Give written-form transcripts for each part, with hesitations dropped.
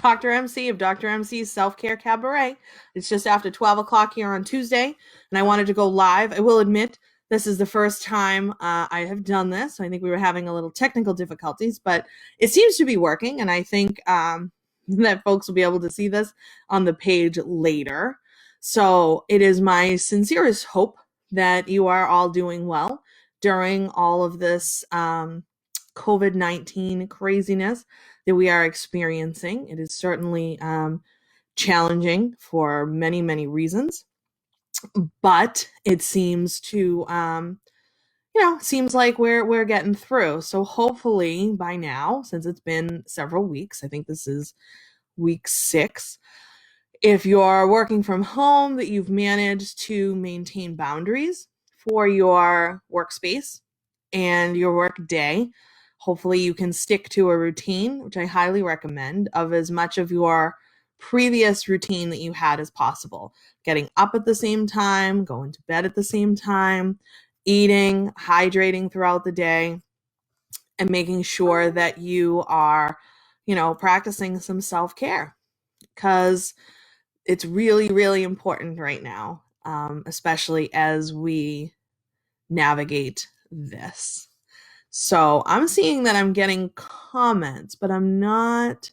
Dr. MC of Dr. MC's Self-Care Cabaret. It's just after 12 o'clock here on Tuesday, and I wanted to go live. I will admit, this is the first time I have done this. I think we were having a little technical difficulties, but it seems to be working, and I think that folks will be able to see this on the page later. So it is my sincerest hope that you are all doing well during all of this COVID-19 craziness that we are experiencing. It is certainly challenging for many, many reasons, but it seems to, seems like we're getting through. So hopefully by now, since it's been several weeks, I think this is week 6, if you're working from home, that you've managed to maintain boundaries for your workspace and your work day. Hopefully you can stick to a routine, which I highly recommend, of as much of your previous routine that you had as possible. Getting up at the same time, going to bed at the same time, eating, hydrating throughout the day, and making sure that you are, practicing some self-care, because it's really, really important right now, especially as we navigate this. So I'm seeing that I'm getting comments, but I'm not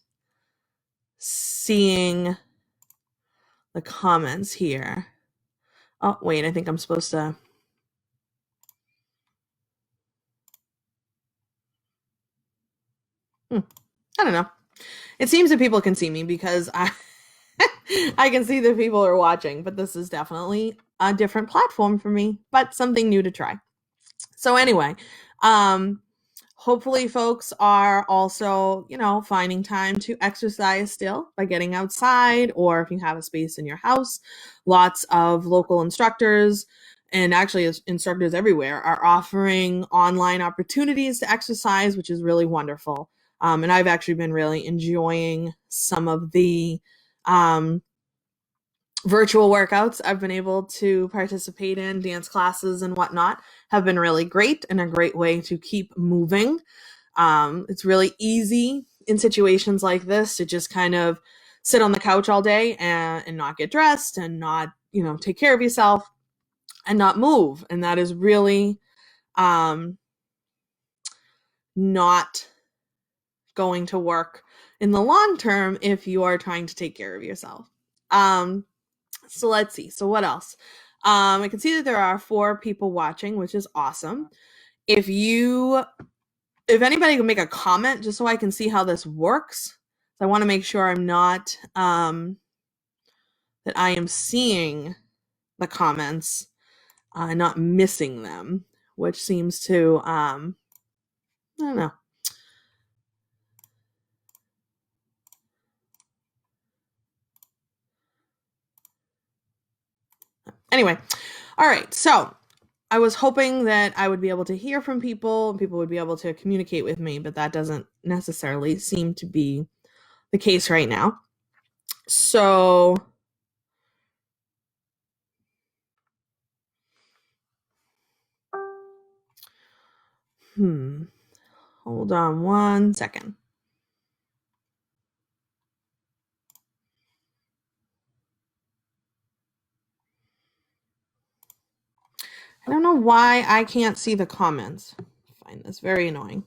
seeing the comments here. Oh, wait, I think I'm supposed to. I don't know. It seems that people can see me because I can see that people are watching, but this is definitely a different platform for me, but something new to try. So anyway, hopefully folks are also, finding time to exercise still by getting outside, or if you have a space in your house, lots of local instructors and actually instructors everywhere are offering online opportunities to exercise, which is really wonderful. And I've actually been really enjoying some of the virtual workouts I've been able to participate in. Dance classes and whatnot have been really great and a great way to keep moving. It's really easy in situations like this to just kind of sit on the couch all day and not get dressed and not, take care of yourself and not move. And that is really not going to work in the long term if you are trying to take care of yourself. So let's see. So what else? I can see that there are 4 people watching, which is awesome. If anybody can make a comment just so I can see how this works. I want to make sure I'm not, that I am seeing the comments, not missing them, which seems to, I don't know. Anyway, all right. So I was hoping that I would be able to hear from people and people would be able to communicate with me, but that doesn't necessarily seem to be the case right now. So hold on one second. I don't know why I can't see the comments. I find this very annoying.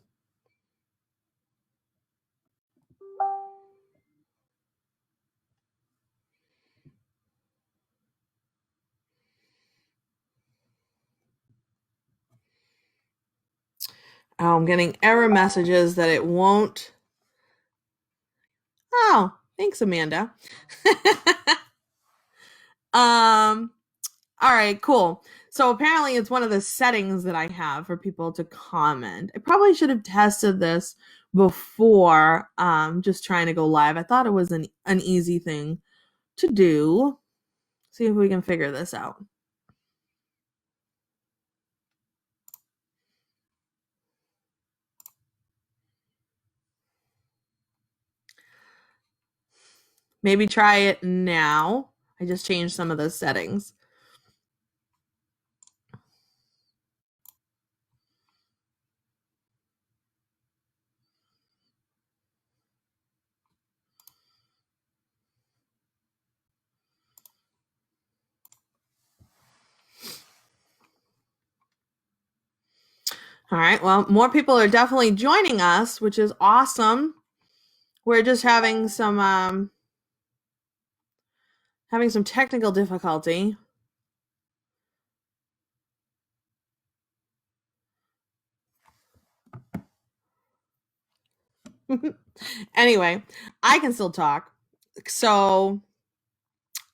Oh, I'm getting error messages that it won't. Oh, thanks, Amanda. All right, cool. So apparently it's one of the settings that I have for people to comment. I probably should have tested this before just trying to go live. I thought it was an easy thing to do. See if we can figure this out. Maybe try it now. I just changed some of those settings. All right. Well, more people are definitely joining us, which is awesome. We're just having some technical difficulty. Anyway, I can still talk. So,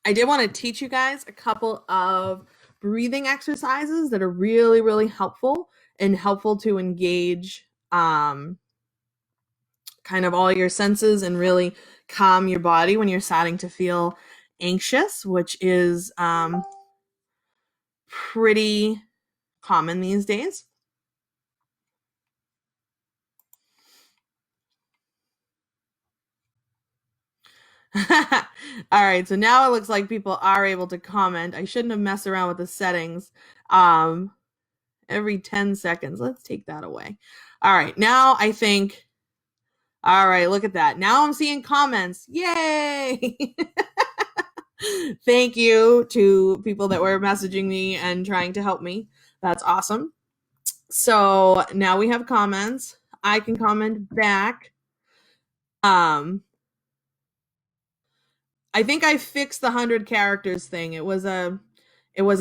I did want to teach you guys a couple of breathing exercises that are really, really helpful and helpful to engage kind of all your senses and really calm your body when you're starting to feel anxious, which is pretty common these days. All right, so now it looks like people are able to comment. I shouldn't have messed around with the settings. Every 10 seconds. Let's take that away. All right, now I think, all right, look at that. Now I'm seeing comments. Yay! Thank you to people that were messaging me and trying to help me. That's awesome. So now we have comments. I can comment back. I think I fixed the 100 characters thing. It was a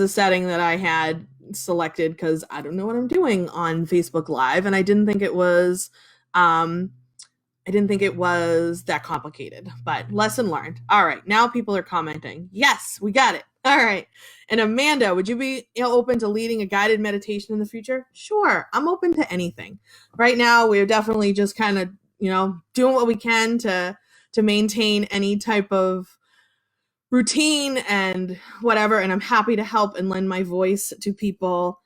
setting that I had selected because I don't know what I'm doing on Facebook Live, and I didn't think it was that complicated, but lesson learned. All right, now people are commenting. Yes, we got it. All right. And Amanda, would you be open to leading a guided meditation in the future? Sure, I'm open to anything. Right now, we're definitely just kind of, doing what we can to maintain any type of routine and whatever. And I'm happy to help and lend my voice to people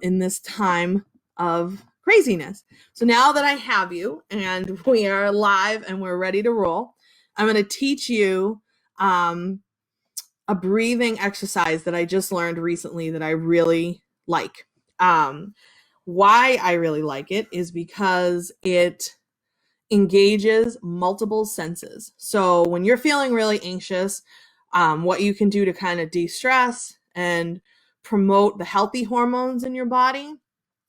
in this time of craziness. So now that I have you and we are live and we're ready to roll, I'm going to teach you a breathing exercise that I just learned recently that I really like. Why I really like it is because it engages multiple senses. So when you're feeling really anxious, what you can do to kind of de-stress and promote the healthy hormones in your body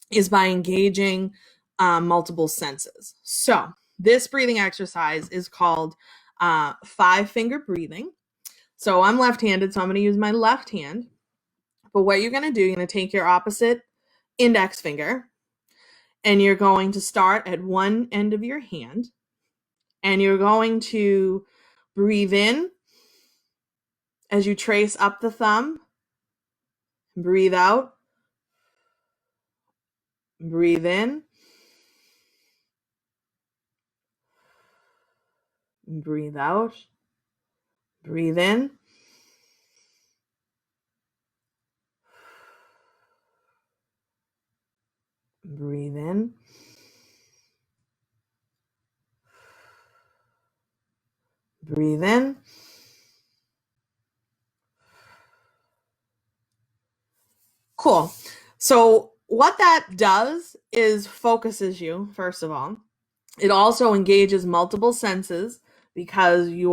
is by engaging multiple senses. So this breathing exercise is called 5-finger breathing. So I'm left-handed, so I'm going to use my left hand. But what you're going to do, you're going to take your opposite index finger and you're going to start at one end of your hand and you're going to breathe in as you trace up the thumb. Breathe out. Breathe in. Breathe out. Breathe in. Breathe in. Breathe in. Cool. So what that does is focuses you, first of all. It also engages multiple senses because you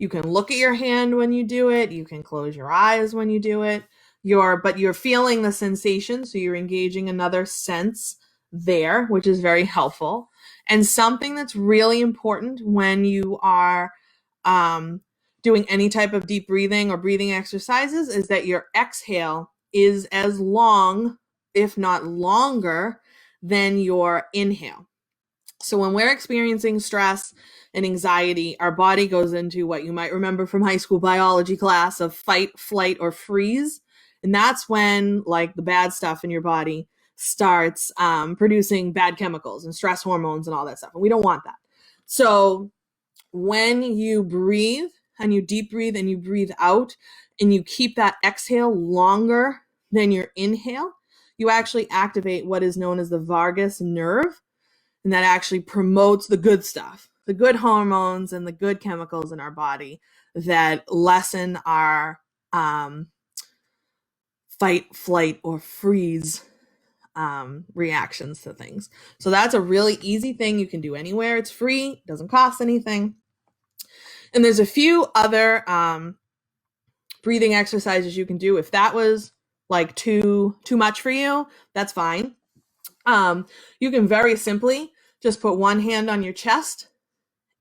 can look at your hand when you do it, you can close your eyes when you do it. But you're feeling the sensation, so you're engaging another sense there, which is very helpful. And something that's really important when you are doing any type of deep breathing or breathing exercises is that your exhale is as long, if not longer, than your inhale. So when we're experiencing stress and anxiety, our body goes into what you might remember from high school biology class of fight, flight, or freeze. And that's when like the bad stuff in your body starts producing bad chemicals and stress hormones and all that stuff. And we don't want that. So when you breathe and you deep breathe and you breathe out and you keep that exhale longer than your inhale, you actually activate what is known as the vagus nerve. And that actually promotes the good stuff, the good hormones and the good chemicals in our body that lessen our fight, flight, or freeze reactions to things. So that's a really easy thing you can do anywhere. It's free, doesn't cost anything. And there's a few other breathing exercises you can do. If that was like too much for you, that's fine. You can very simply just put one hand on your chest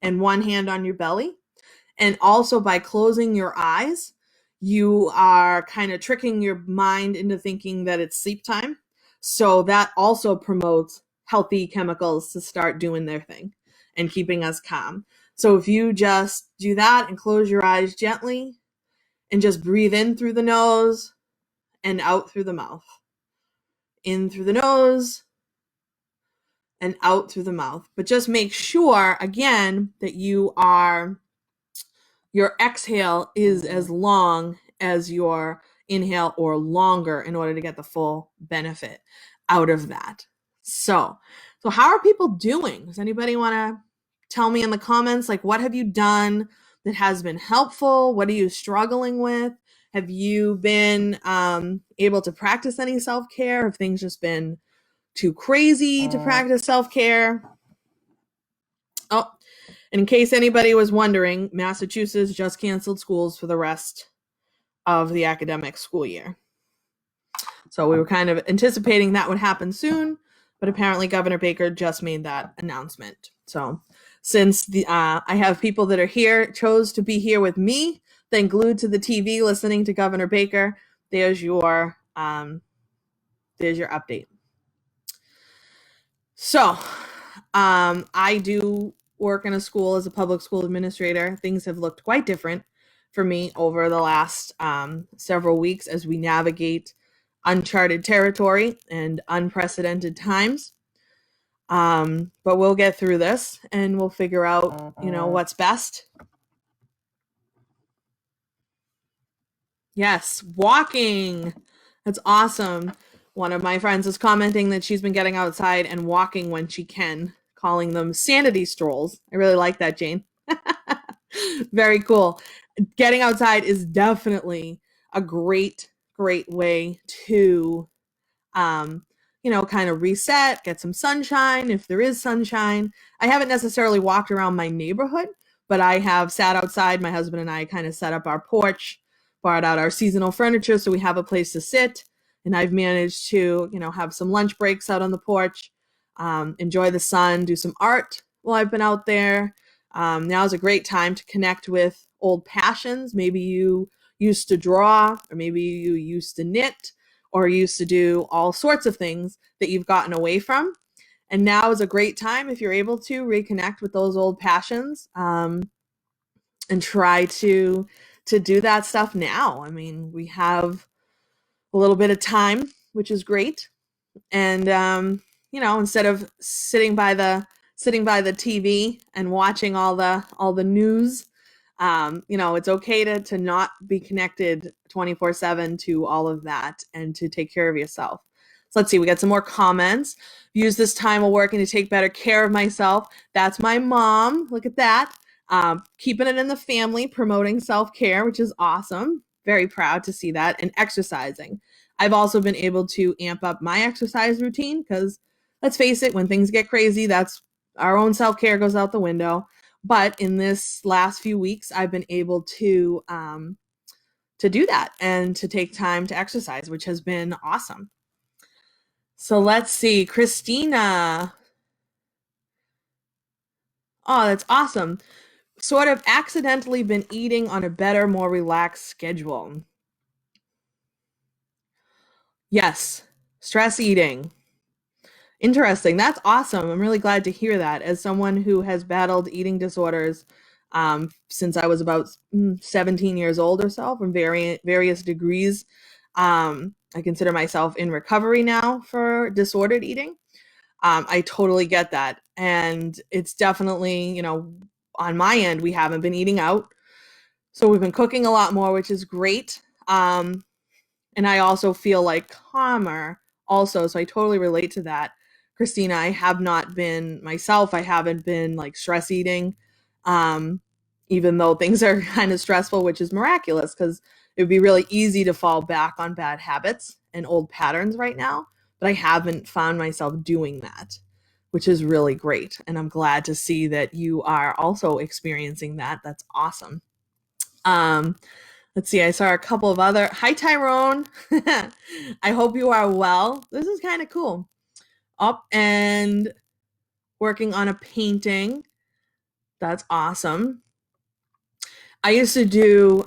and one hand on your belly. And also by closing your eyes, you are kind of tricking your mind into thinking that it's sleep time. So that also promotes healthy chemicals to start doing their thing and keeping us calm. So if you just do that and close your eyes gently and just breathe in through the nose and out through the mouth. In through the nose and out through the mouth. But just make sure, again, that your exhale is as long as your inhale or longer in order to get the full benefit out of that. So how are people doing? Does anybody want to tell me in the comments, like, what have you done that has been helpful? What are you struggling with? Have you been able to practice any self-care? Have things just been too crazy to practice self-care? Oh, and in case anybody was wondering, Massachusetts just canceled schools for the rest of the academic school year. So we were kind of anticipating that would happen soon, but apparently Governor Baker just made that announcement. So since I have people that are here, chose to be here with me, then glued to the TV listening to Governor Baker, there's your update. So I do work in a school as a public school administrator. Things have looked quite different for me over the last several weeks as we navigate uncharted territory and unprecedented times. But we'll get through this and we'll figure out, what's best. Yes, walking. That's awesome. One of my friends is commenting that she's been getting outside and walking when she can, calling them sanity strolls. I really like that, Jane. Very cool. Getting outside is definitely a great way to kind of reset, get some sunshine if there is sunshine. I haven't necessarily walked around my neighborhood, but I have sat outside. My husband and I kind of set up our porch, brought out our seasonal furniture so we have a place to sit. And I've managed to, have some lunch breaks out on the porch, enjoy the sun, do some art while I've been out there. Now is a great time to connect with old passions. Maybe you used to draw, or maybe you used to knit, or used to do all sorts of things that you've gotten away from. And now is a great time, if you're able to, reconnect with those old passions and try to do that stuff now. I mean, we have a little bit of time, which is great. And, instead of sitting by the TV and watching all the news, it's okay to not be connected 24/7 to all of that and to take care of yourself. So let's see, we got some more comments. Use this time while working to take better care of myself. That's my mom. Look at that. Keeping it in the family, promoting self-care, which is awesome. Very proud to see that. And exercising. I've also been able to amp up my exercise routine because, let's face it, when things get crazy, that's our own self-care goes out the window. But in this last few weeks, I've been able to do that and to take time to exercise, which has been awesome. So let's see, Christina. Oh, that's awesome. Sort of accidentally been eating on a better, more relaxed schedule. Yes, stress eating. Interesting. That's awesome. I'm really glad to hear that. As someone who has battled eating disorders since I was about 17 years old or so, from various degrees, I consider myself in recovery now for disordered eating. I totally get that. And it's definitely, on my end, we haven't been eating out. So we've been cooking a lot more, which is great. And I also feel like calmer also. So I totally relate to that. Christina, I have not been myself. I haven't been like stress eating, even though things are kind of stressful, which is miraculous because it would be really easy to fall back on bad habits and old patterns right now. But I haven't found myself doing that, which is really great. And I'm glad to see that you are also experiencing that. That's awesome. Let's see, I saw a couple of other. Hi, Tyrone. I hope you are well. This is kind of cool. up and working on a painting. That's awesome. I used to do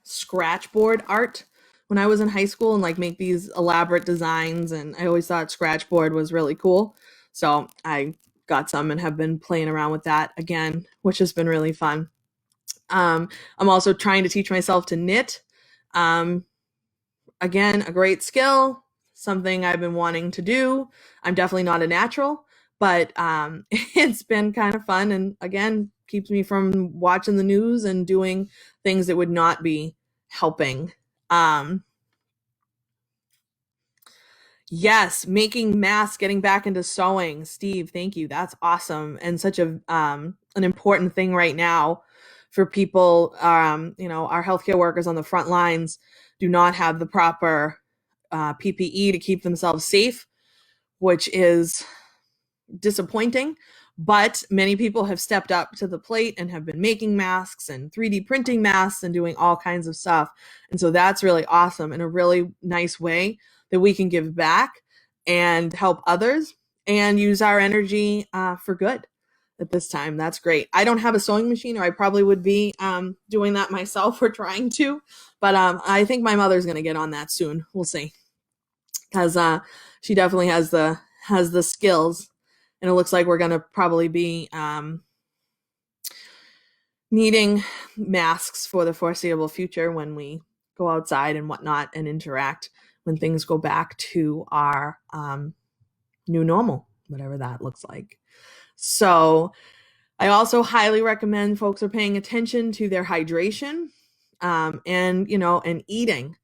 scratchboard art when I was in high school and like make these elaborate designs. And I always thought scratchboard was really cool. So I got some and have been playing around with that again, which has been really fun. I'm also trying to teach myself to knit. Um, Again, a great skill, something I've been wanting to do. I'm definitely not a natural, but it's been kind of fun. And again, keeps me from watching the news and doing things that would not be helping. Um, yes, making masks, getting back into sewing. Steve, thank you. That's awesome. And such a an important thing right now for people. Our healthcare workers on the front lines do not have the proper PPE to keep themselves safe, which is disappointing. But many people have stepped up to the plate and have been making masks and 3D printing masks and doing all kinds of stuff. And so that's really awesome and a really nice way that we can give back and help others and use our energy for good at this time. That's great. I don't have a sewing machine, or I probably would be doing that myself or trying to. But I think my mother's going to get on that soon. We'll see, because she definitely has the skills, and it looks like we're going to probably be needing masks for the foreseeable future when we go outside and whatnot and interact, when things go back to our new normal, whatever that looks like. So I also highly recommend folks are paying attention to their hydration, and eating,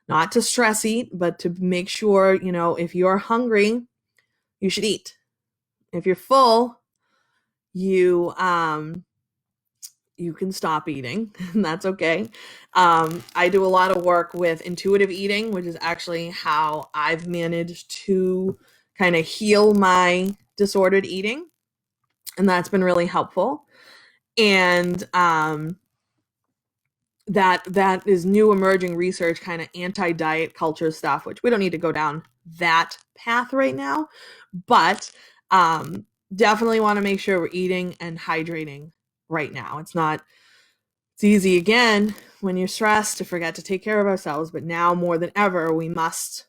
not to stress eat, but to make sure, if you're hungry, you should eat. If you're full, you can stop eating, and that's okay. I do a lot of work with intuitive eating, which is actually how I've managed to kind of heal my disordered eating, and that's been really helpful. And that is new emerging research, kind of anti-diet culture stuff, which we don't need to go down that path right now, but definitely want to make sure we're eating and hydrating right now. It's easy again when you're stressed to forget to take care of ourselves, but now more than ever, we must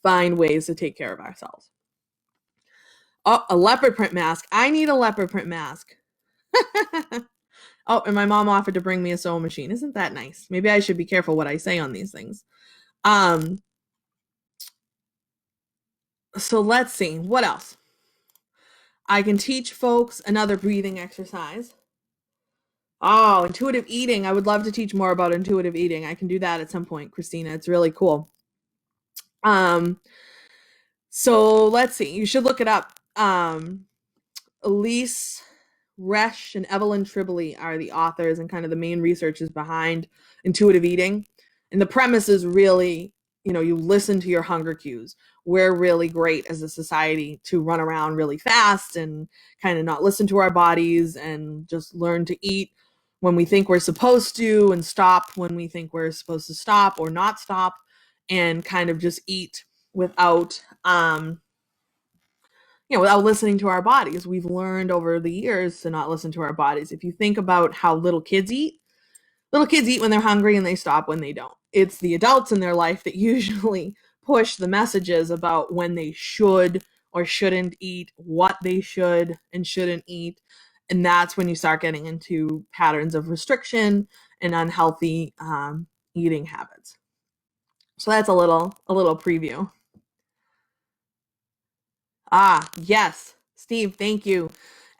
find ways to take care of ourselves. Oh, a leopard print mask. I need a leopard print mask. Oh, and my mom offered to bring me a sewing machine. Isn't that nice? Maybe I should be careful what I say on these things. So let's see. What else? I can teach folks another breathing exercise. Oh, intuitive eating. I would love to teach more about intuitive eating. I can do that at some point, Christina. It's really cool. So let's see. You should look it up. Elise Resch and Evelyn Tribole are the authors and kind of the main researchers behind intuitive eating. And the premise is really, you listen to your hunger cues. We're really great as a society to run around really fast and kind of not listen to our bodies and just learn to eat when we think we're supposed to and stop when we think we're supposed to stop or not stop, and kind of just eat without without listening to our bodies. We've learned over the years to not listen to our bodies. If you think about how little kids eat when they're hungry and they stop when they don't. It's the adults in their life that usually push the messages about when they should or shouldn't eat, what they should and shouldn't eat. And that's when you start getting into patterns of restriction and unhealthy eating habits. So that's a little preview. Yes. Steve, thank you.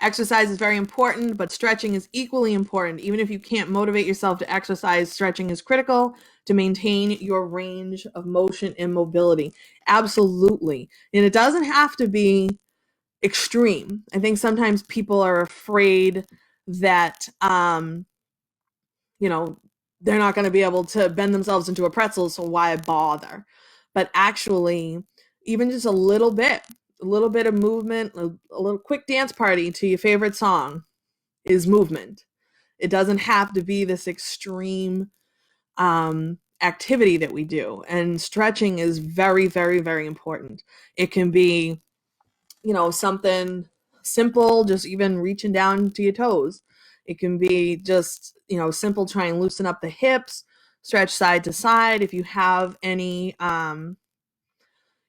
Exercise is very important, but stretching is equally important. Even if you can't motivate yourself to exercise, stretching is critical to maintain your range of motion and mobility. Absolutely. And it doesn't have to be extreme. I think sometimes people are afraid that, they're not going to be able to bend themselves into a pretzel, so why bother? But actually, even just a little bit of movement, a little quick dance party to your favorite song is movement. It doesn't have to be this extreme activity that we do. And stretching is very, very, very important. It can be something simple, just even reaching down to your toes. It can be just, simple, try and loosen up the hips, stretch side to side. If you have any,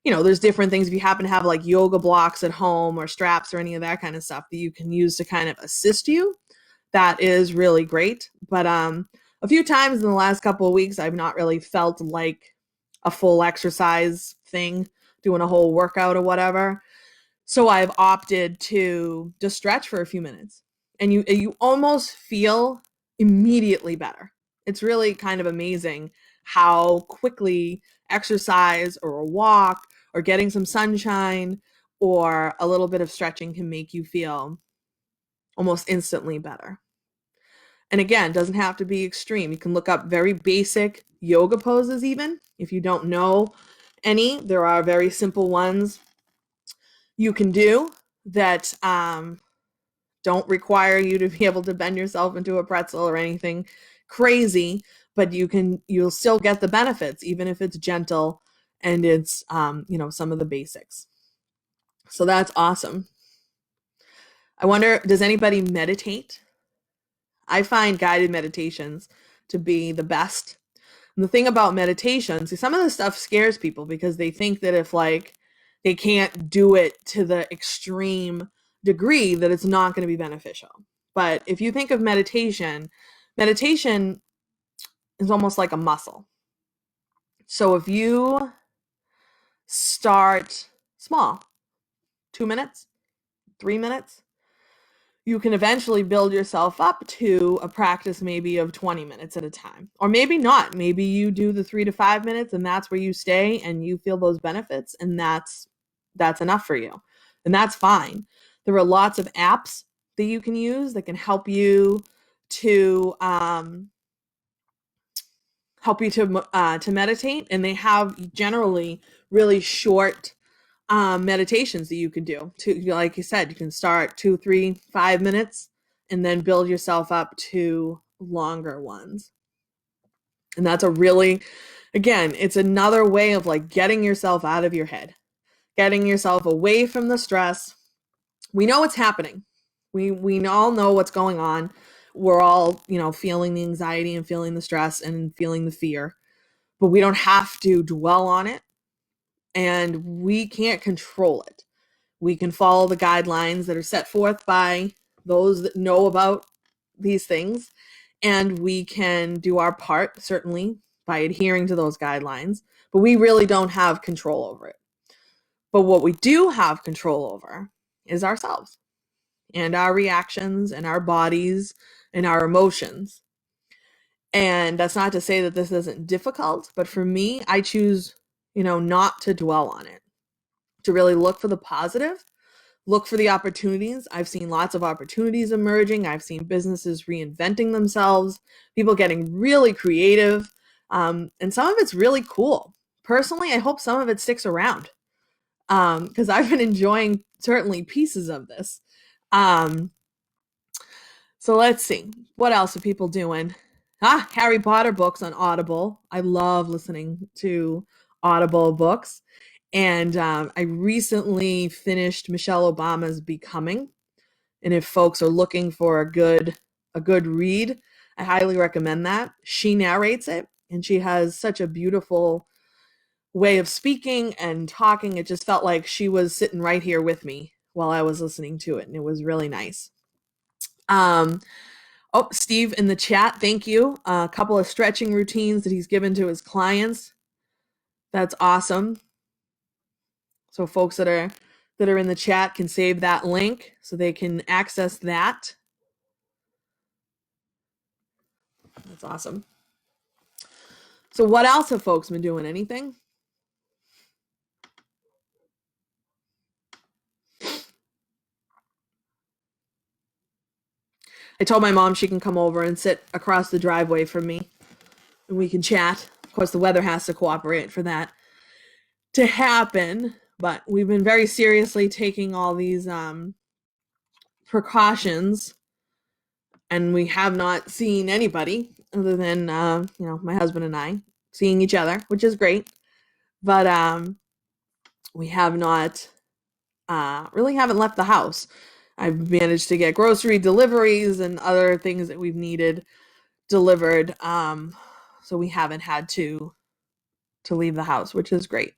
there's different things. If you happen to have like yoga blocks at home or straps or any of that kind of stuff that you can use to kind of assist you, that is really great. But a few times in the last couple of weeks, I've not really felt like a full exercise thing, doing a whole workout or whatever. So I've opted to just stretch for a few minutes, and you almost feel immediately better. It's really kind of amazing how quickly exercise or a walk or getting some sunshine or a little bit of stretching can make you feel almost instantly better. And again, doesn't have to be extreme. You can look up very basic yoga poses even. If you don't know any, there are very simple ones you can do that don't require you to be able to bend yourself into a pretzel or anything crazy, but you'll still get the benefits even if it's gentle and it's some of the basics. So that's awesome. I wonder, does anybody meditate? I find guided meditations to be the best. And the thing about meditation, see, some of the stuff scares people because they think that if like they can't do it to the extreme degree that it's not going to be beneficial. But if you think of meditation is almost like a muscle. So if you start small, 2 minutes, 3 minutes, you can eventually build yourself up to a practice maybe of 20 minutes at a time. Or maybe not. Maybe you do the 3 to 5 minutes and that's where you stay and you feel those benefits, and that's enough for you. And that's fine. There are lots of apps that you can use that can help you to meditate, and they have generally really short meditations that you can do. Like you said, you can start 2, 3, 5 minutes and then build yourself up to longer ones. And that's again, it's another way of like getting yourself out of your head, getting yourself away from the stress. We know what's happening. We all know what's going on. We're all, feeling the anxiety and feeling the stress and feeling the fear, but we don't have to dwell on it, and we can't control it. We can follow the guidelines that are set forth by those that know about these things, and we can do our part, certainly, by adhering to those guidelines, but we really don't have control over it. But what we do have control over is ourselves and our reactions and our bodies and our emotions. And that's not to say that this isn't difficult, but for me, I choose, not to dwell on it, to really look for the positive, look for the opportunities. I've seen lots of opportunities emerging. I've seen businesses reinventing themselves, people getting really creative, and some of it's really cool. Personally, I hope some of it sticks around because I've been enjoying certainly pieces of this. So let's see. What else are people doing? Harry Potter books on Audible. I love listening to Audible books. And I recently finished Michelle Obama's Becoming. And if folks are looking for a good read, I highly recommend that. She narrates it, and she has such a beautiful way of speaking and talking. It just felt like she was sitting right here with me while I was listening to it, and it was really nice. Steve in the chat, thank you. A couple of stretching routines that he's given to his clients. That's awesome. So folks that are in the chat can save that link so they can access that. That's awesome. So what else have folks been doing? Anything? I told my mom she can come over and sit across the driveway from me and we can chat. Of course, the weather has to cooperate for that to happen, but we've been very seriously taking all these precautions, and we have not seen anybody other than my husband and I seeing each other, which is great, but we have not really haven't left the house. I've managed to get grocery deliveries and other things that we've needed delivered. So we haven't had to leave the house, which is great.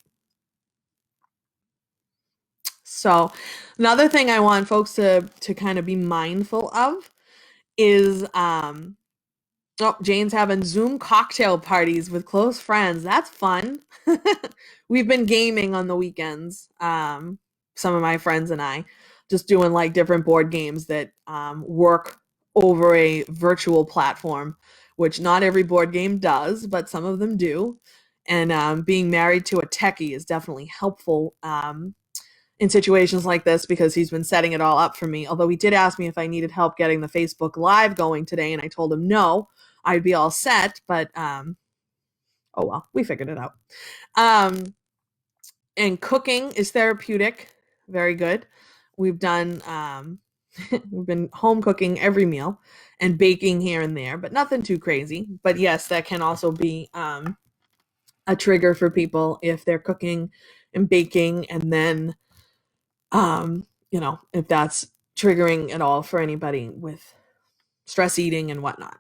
So another thing I want folks to kind of be mindful of is oh, Jane's having Zoom cocktail parties with close friends. That's fun. We've been gaming on the weekends. Some of my friends and I just doing like different board games that work over a virtual platform, which not every board game does, but some of them do. And being married to a techie is definitely helpful in situations like this because he's been setting it all up for me. Although he did ask me if I needed help getting the Facebook Live going today, and I told him no, I'd be all set. But oh well, we figured it out. And cooking is therapeutic, very good. We've done we've been home cooking every meal and baking here and there, but nothing too crazy. But yes, that can also be a trigger for people if they're cooking and baking and then if that's triggering at all for anybody with stress eating and whatnot.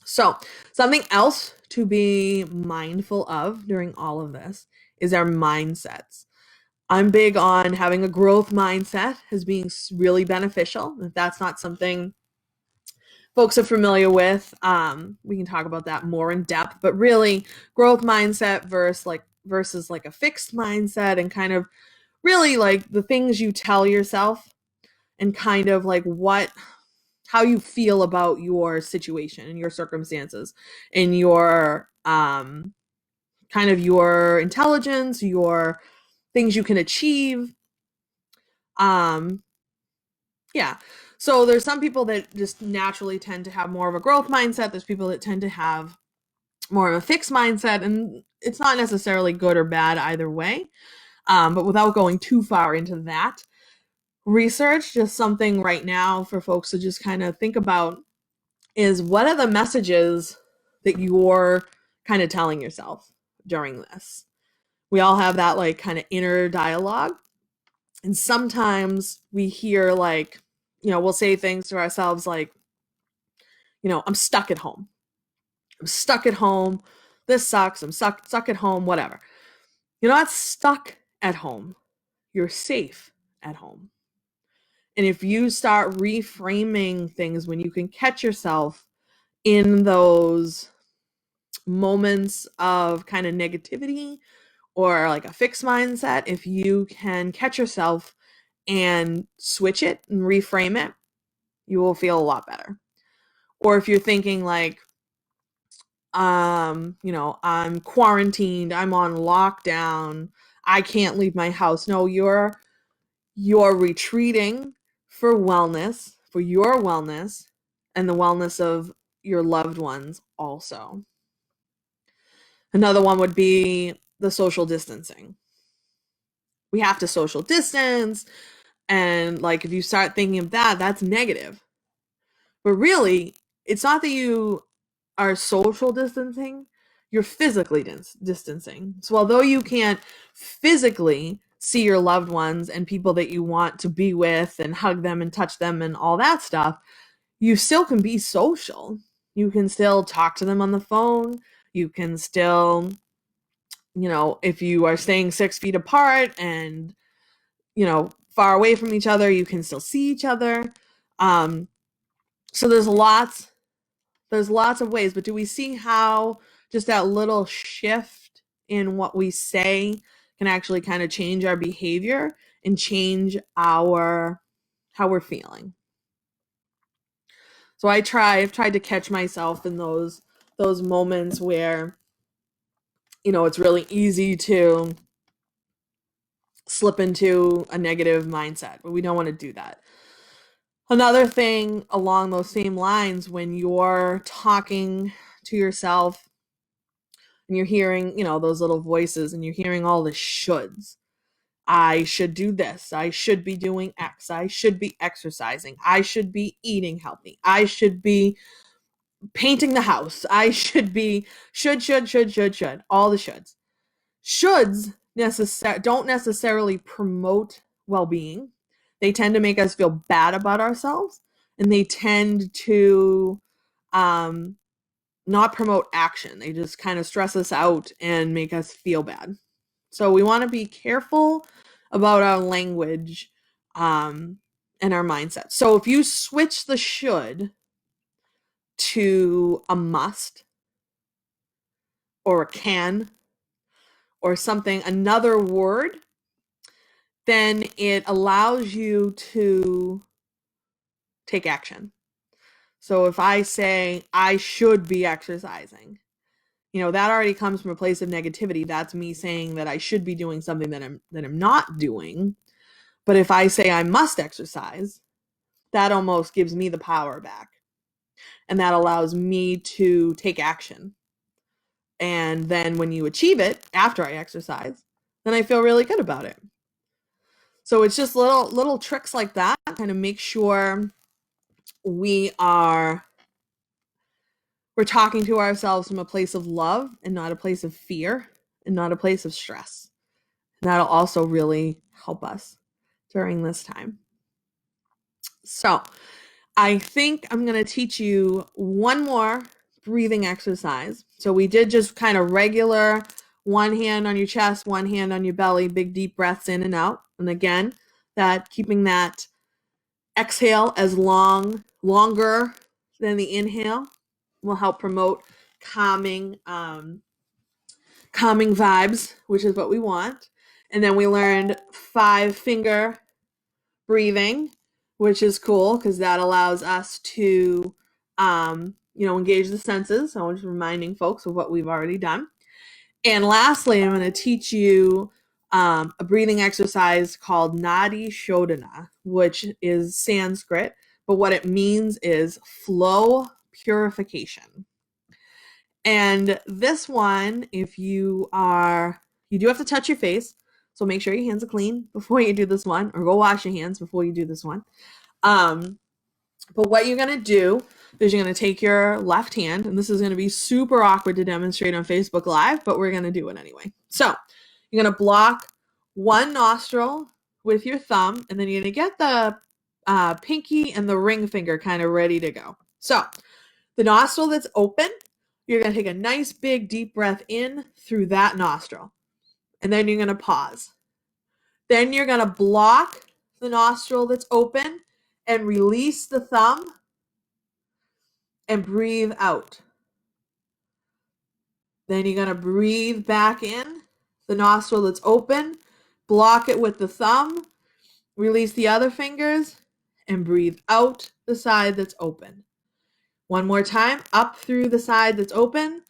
So, something else to be mindful of during all of this is our mindsets. I'm big on having a growth mindset as being really beneficial. If that's not something folks are familiar with, we can talk about that more in depth. But really, growth mindset versus like a fixed mindset, and kind of really like the things you tell yourself and kind of like how you feel about your situation and your circumstances and your kind of your intelligence, your things you can achieve. Yeah. So there's some people that just naturally tend to have more of a growth mindset. There's people that tend to have more of a fixed mindset, and it's not necessarily good or bad either way. But without going too far into that, research, just something right now for folks to just kind of think about is what are the messages that you're kind of telling yourself during this? We all have that like kind of inner dialogue. And sometimes we hear like, we'll say things to ourselves like, I'm stuck at home. I'm stuck at home. This sucks. I'm stuck at home, whatever. You're not stuck at home. You're safe at home. And if you start reframing things when you can catch yourself in those moments of kind of negativity or like a fixed mindset, if you can catch yourself and switch it and reframe it, you will feel a lot better. Or if you're thinking like, I'm quarantined, I'm on lockdown, I can't leave my house. No, you're retreating for wellness, for your wellness and the wellness of your loved ones also. Another one would be the social distancing. We have to social distance. And like, if you start thinking of that, that's negative. But really, it's not that you are social distancing, you're physically distancing. So although you can't physically see your loved ones and people that you want to be with and hug them and touch them and all that stuff, you still can be social. You can still talk to them on the phone. You can still, if you are staying 6 feet apart and, far away from each other, you can still see each other. So there's lots of ways, but do we see how just that little shift in what we say can actually kind of change our behavior and change how we're feeling? So I've tried to catch myself in those moments where, it's really easy to slip into a negative mindset, but we don't want to do that. Another thing along those same lines, when you're talking to yourself and you're hearing, those little voices and you're hearing all the shoulds. I should do this. I should be doing X. I should be exercising. I should be eating healthy. I should be painting the house. I should be should. All the shoulds. Shoulds don't necessarily promote well-being. They tend to make us feel bad about ourselves, and they tend to not promote action. They just kind of stress us out and make us feel bad. So we want to be careful about our language and our mindset. So if you switch the should to a must or a can or something, another word, then it allows you to take action. So if I say, I should be exercising, that already comes from a place of negativity. That's me saying that I should be doing something that I'm not doing. But if I say I must exercise, that almost gives me the power back. And that allows me to take action. And then when you achieve it after I exercise, then I feel really good about it. So it's just little tricks like that, kind of make sure we're talking to ourselves from a place of love and not a place of fear and not a place of stress. And that'll also really help us during this time. So I think I'm going to teach you one more breathing exercise. So we did just kind of regular, one hand on your chest, one hand on your belly, big deep breaths in and out. And again, keeping that exhale as longer than the inhale will help promote calming vibes, which is what we want. And then we learned 5-finger breathing, which is cool because that allows us to, engage the senses. So I'm just reminding folks of what we've already done. And lastly, I'm going to teach you a breathing exercise called Nadi Shodhana, which is Sanskrit, but what it means is flow purification. And this one, if you do have to touch your face, so make sure your hands are clean before you do this one, or go wash your hands before you do this one. But what you're going to do is you're going to take your left hand, and this is going to be super awkward to demonstrate on Facebook Live, but we're going to do it anyway. So you're going to block one nostril with your thumb, and then you're going to get the pinky and the ring finger kind of ready to go. So the nostril that's open, you're going to take a nice big deep breath in through that nostril, and then you're going to pause. Then you're going to block the nostril that's open and release the thumb and breathe out. Then you're going to breathe back in the nostril that's open, block it with the thumb, release the other fingers, and breathe out the side that's open. One more time, up through the side that's open,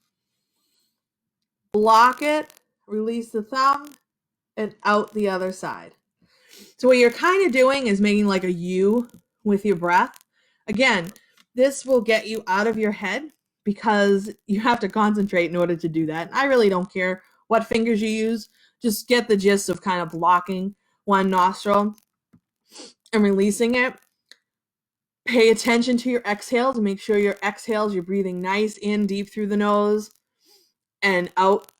block it, release the thumb, and out the other side. So what you're kind of doing is making like a U with your breath. Again, this will get you out of your head because you have to concentrate in order to do that. And I really don't care what fingers you use. Just get the gist of kind of blocking one nostril and releasing it. Pay attention to your exhales. Make sure your exhales, you're breathing nice in deep through the nose and out.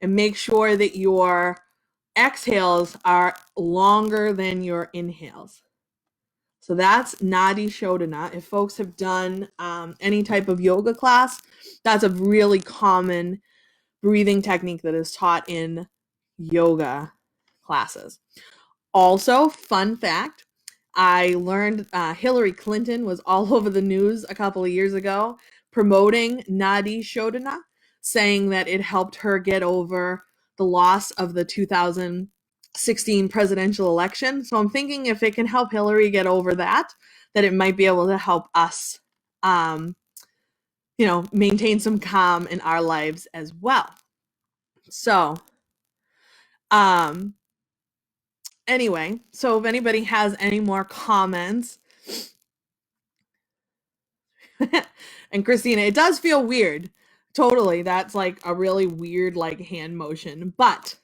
And make sure that your exhales are longer than your inhales. So that's Nadi Shodhana. If folks have done any type of yoga class, that's a really common breathing technique that is taught in yoga classes. Also, fun fact, I learned Hillary Clinton was all over the news a couple of years ago promoting Nadi Shodhana, saying that it helped her get over the loss of the 2016 presidential election. So I'm thinking if it can help Hillary get over that it might be able to help us, maintain some calm in our lives as well. So, anyway, so if anybody has any more comments, and Christina, it does feel weird. Totally. That's like a really weird, like hand motion, but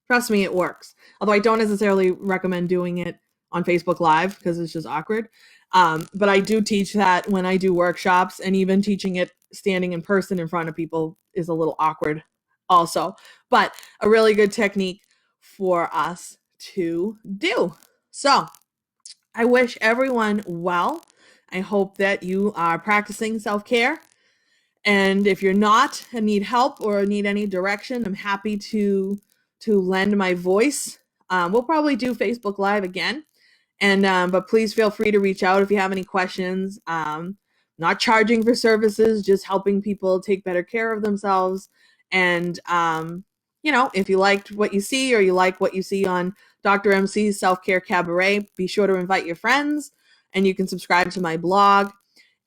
trust me, it works. Although I don't necessarily recommend doing it on Facebook Live because it's just awkward. But I do teach that when I do workshops, and even teaching it standing in person in front of people is a little awkward also, but a really good technique for us to do. So I wish everyone well. I hope that you are practicing self-care. And if you're not and need help or need any direction, I'm happy to lend my voice. We'll probably do Facebook Live again. And but please feel free to reach out if you have any questions. Not charging for services, just helping people take better care of themselves. And if you liked what you see or you like what you see on Dr. MC's Self-Care Cabaret, be sure to invite your friends. And you can subscribe to my blog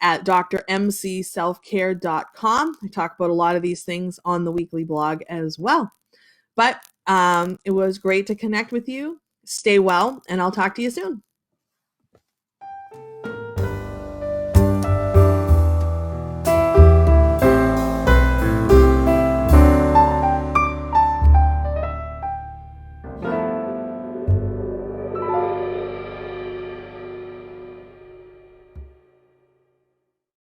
at drmcselfcare.com. I talk about a lot of these things on the weekly blog as well. But it was great to connect with you. Stay well, and I'll talk to you soon.